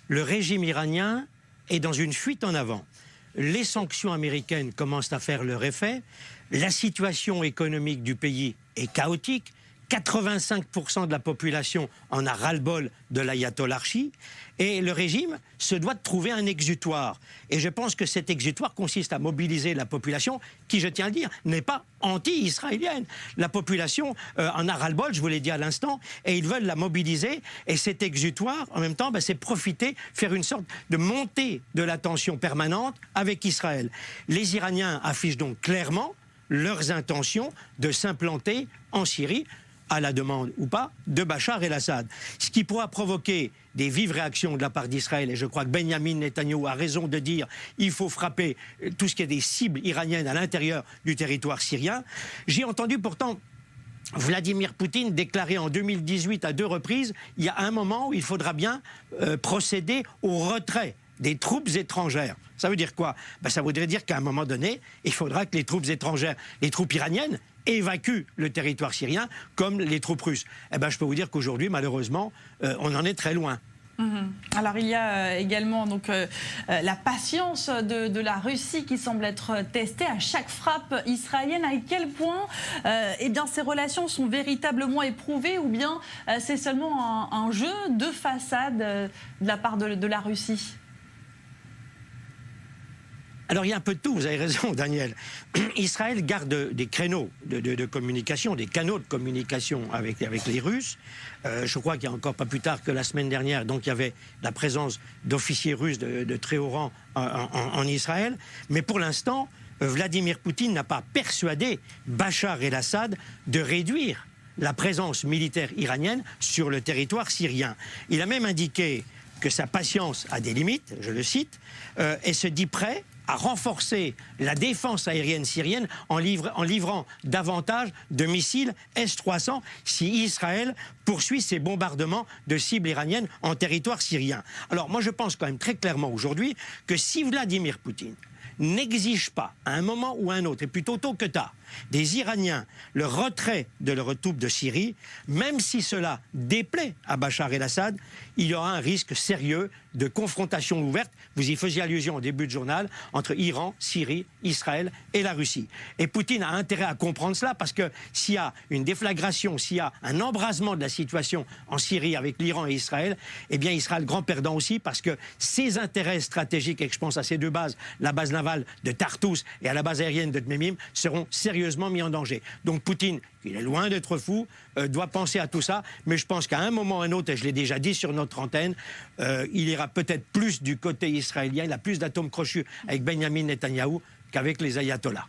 le régime iranien est dans une fuite en avant. Les sanctions américaines commencent à faire leur effet. La situation économique du pays est chaotique. 85% de la population en a ras-le-bol de l'ayatollarchie. Et le régime se doit de trouver un exutoire. Et je pense que cet exutoire consiste à mobiliser la population, qui, je tiens à le dire, n'est pas anti-israélienne. La population en a ras-le-bol, je vous l'ai dit à l'instant, et ils veulent la mobiliser. Et cet exutoire, en même temps, c'est profiter, faire une sorte de montée de la tension permanente avec Israël. Les Iraniens affichent donc clairement leurs intentions de s'implanter en Syrie, à la demande ou pas, de Bachar el-Assad. Ce qui pourra provoquer des vives réactions de la part d'Israël, et je crois que Benjamin Netanyahou a raison de dire qu'il faut frapper tout ce qui est des cibles iraniennes à l'intérieur du territoire syrien. J'ai entendu pourtant Vladimir Poutine déclarer en 2018 à 2 reprises, il y a un moment où il faudra bien procéder au retrait des troupes étrangères. Ça veut dire quoi? Ça voudrait dire qu'à un moment donné, il faudra que les troupes étrangères, les troupes iraniennes, évacuent le territoire syrien comme les troupes russes. Je peux vous dire qu'aujourd'hui, malheureusement, on en est très loin. Alors il y a également donc, la patience de la Russie qui semble être testée à chaque frappe israélienne. À quel point ces relations sont véritablement éprouvées, ou bien c'est seulement un jeu de façade de la part de la Russie? Alors il y a un peu de tout, vous avez raison Daniel. Israël garde des créneaux de communication, des canaux de communication avec les Russes. Je crois qu'il y a encore pas plus tard que la semaine dernière, donc il y avait la présence d'officiers russes de très haut rang en Israël. Mais pour l'instant, Vladimir Poutine n'a pas persuadé Bachar el-Assad de réduire la présence militaire iranienne sur le territoire syrien. Il a même indiqué que sa patience a des limites, je le cite, et se dit prêt à renforcer la défense aérienne syrienne en livrant davantage de missiles S-300 si Israël poursuit ses bombardements de cibles iraniennes en territoire syrien. Alors moi je pense quand même très clairement aujourd'hui que si Vladimir Poutine n'exige pas, à un moment ou à un autre, et plutôt tôt que tard, des Iraniens le retrait de leurs troupes de Syrie, même si cela déplaît à Bachar el-Assad, il y aura un risque sérieux de confrontation ouverte, vous y faisiez allusion au début de journal, entre Iran, Syrie, Israël et la Russie. Et Poutine a intérêt à comprendre cela, parce que s'il y a une déflagration, s'il y a un embrasement de la situation en Syrie avec l'Iran et Israël, eh bien il sera le grand perdant aussi, parce que ses intérêts stratégiques, et je pense à ces deux bases, la base navale de Tartous et à la base aérienne de Tmemim, seront sérieusement mis en danger. Donc Poutine, il est loin d'être fou, doit penser à tout ça, mais je pense qu'à un moment ou à un autre, et je l'ai déjà dit sur notre antenne, il ira peut-être plus du côté israélien, il a plus d'atomes crochus avec Benjamin Netanyahou qu'avec les ayatollahs.